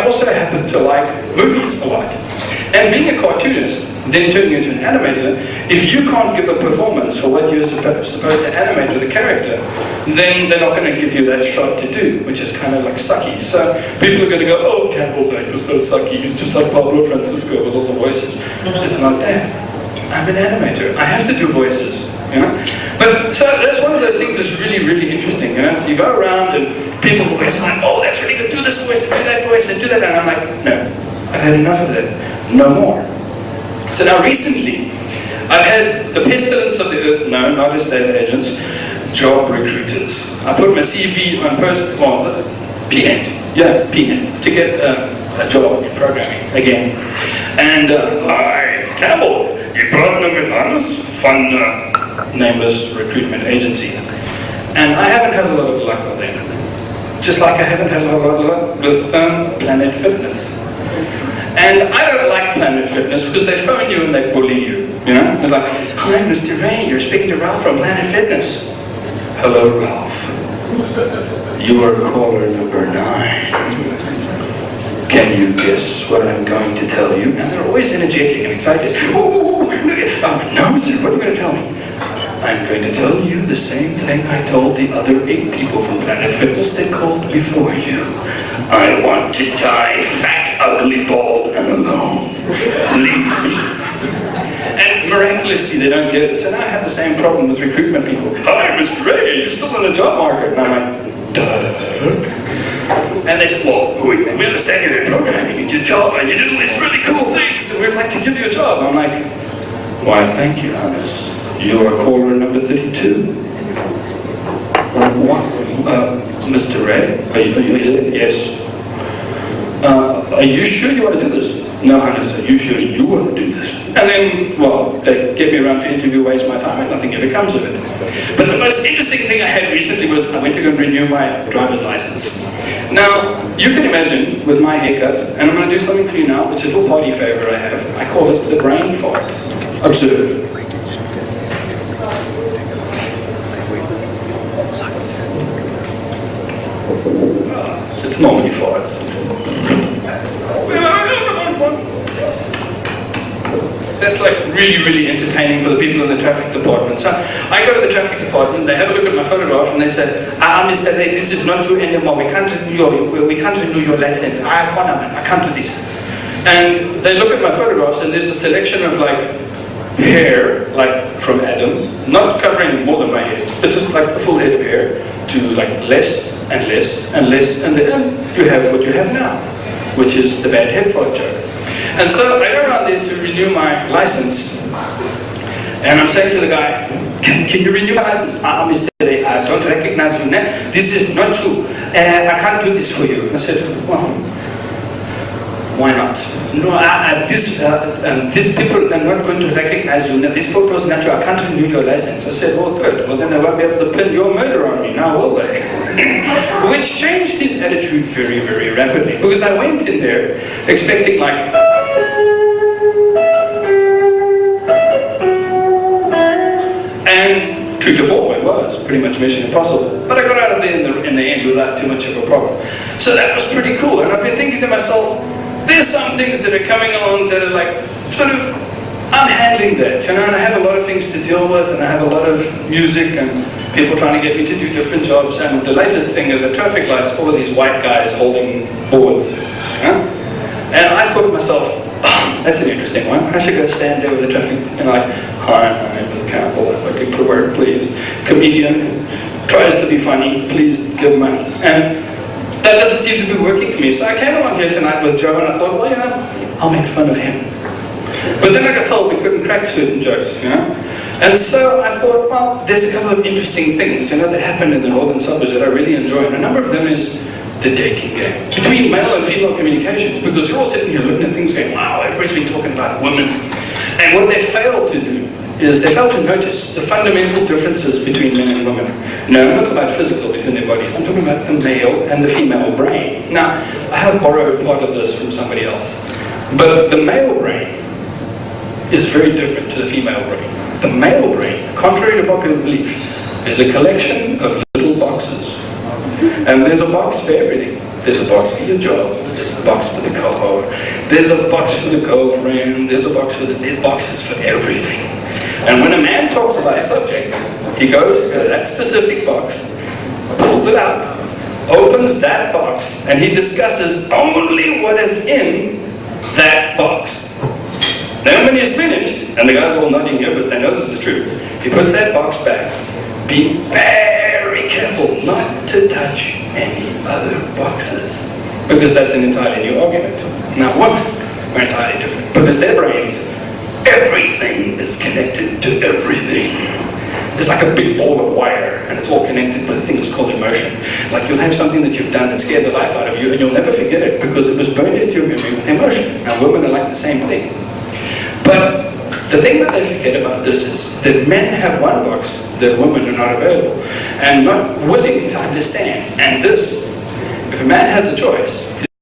I also happen to like movies a lot. And being a cartoonist, then turning into an animator, if you can't give a performance for what you're supposed to animate with a character, then they're not going to give you that shot to do, which is kind of like sucky. So people are going to go, oh, Campbell Rae, you're so sucky. He's just like Pablo Francisco with all the voices. It's not that. I'm an animator. I have to do voices, you know? But so that's one of those things that's really, really interesting, you know? So you go around and people always like, oh, that's really good. Do this voice and do that voice and do that. And I'm like, no, I've had enough of that. No more. So now recently, I've had the pestilence of the earth, no, not estate agents, job recruiters. I put my CV on PNet, to get a job in programming again. And hi, Campbell, you praten met Hannes van nameless recruitment agency. And I haven't had a lot of luck with them. Just like I haven't had a lot of luck with Planet Fitness. And I don't like Planet Fitness because they phone you and they bully you, you know? It's like, hi, Mr. Rae, you're speaking to Ralph from Planet Fitness. Hello, Ralph. You are caller number 9. Can you guess what I'm going to tell you? And they're always energetic and excited. No, sir, what are you going to tell me? I'm going to tell you the same thing I told the other 8 people from Planet Fitness that called before you. I want to die fat, ugly, bald, and alone. Leave me. And miraculously, they don't get it. So now I have the same problem with recruitment people. Hi, Mr. Rae, you're still in the job market. And I'm like, duh. And they said, well, we understand you're in programming, you did Java, and you did all these really cool things, and we'd like to give you a job. I'm like, why, thank you, Hannes. You are caller number 32. What? Mr. Rae? Are you here? Yes. Are you sure you want to do this? No, Hannes, are you sure you want to do this? And then, well, they get me around for interview, waste my time, and nothing ever comes of it. But the most interesting thing I had recently was I went to go and renew my driver's license. Now, you can imagine, with my haircut, and I'm going to do something for you now, it's a little party favor I have. I call it the brain fart. Observe. It's normally farts. That's like really, really entertaining for the people in the traffic department. So I go to the traffic department, they have a look at my photograph and they say, Mr. Rae, this is not you anymore. We can't renew your license. I can't do this. And they look at my photographs and there's a selection of like hair, like from Adam, not covering more than my head, but just like a full head of hair, to like less and less and less, and then you have what you have now, which is the bad head fart joke. And so I go around there to renew my license, and I'm saying to the guy, can you renew my license? Mr. Rae, I don't recognize you now. This is not you. I can't do this for you. I said, well, why not? No, these people, they're not going to recognize you. Now, this photo is not you. I can't renew your license. I said, well, good. Well, then they won't be able to pin your murder on me now, will they? Which changed his attitude very, very rapidly. Because I went in there expecting like... And true to form, it was pretty much Mission Impossible. But I got out of there in the end without too much of a problem. So that was pretty cool. And I've been thinking to myself, there's some things that are coming along that are like, sort of, I'm handling that, you know, and I have a lot of things to deal with, and I have a lot of music and people trying to get me to do different jobs. And the latest thing is at traffic lights, all of these white guys holding boards, you know? And I thought to myself, oh, that's an interesting one. I should go stand there with the traffic, and like, hi, my name is Campbell, I'm looking for work, please. Comedian, tries to be funny, please give money. And that doesn't seem to be working for me. So I came along here tonight with Joe, and I thought, well, you know, I'll make fun of him. But then I got told we couldn't crack certain jokes, you know? And so I thought, well, there's a couple of interesting things, you know, that happen in the northern suburbs that I really enjoy. And a number of them is the dating game between male and female communications, because you're all sitting here looking at things going, wow, everybody's been talking about women. And what they fail to do is they fail to notice the fundamental differences between men and women. No, I'm not talking about physical between their bodies. I'm talking about the male and the female brain. Now, I have borrowed part of this from somebody else. But the male brain is very different to the female brain. The male brain, contrary to popular belief, is a collection of little boxes. And there's a box for everything. There's a box for your job, there's a box for the cohort, there's a box for the girlfriend, there's a box for this, there's boxes for everything. And when a man talks about a subject, he goes to that specific box, pulls it out, opens that box, and he discusses only what is in that box. Then when he's finished, and the guys are all nodding here because they know this is true, he puts that box back, being very careful not to touch any other boxes, because that's an entirely new argument. Now women are entirely different, because their brains, everything is connected to everything. It's like a big ball of wire, and it's all connected with things called emotion. Like you'll have something that you've done that scared the life out of you, and you'll never forget it because it was burned into your memory with emotion. Now women are like the same thing. But the thing that they forget about this is that men have one box that women are not available and not willing to understand. And this, if a man has a choice,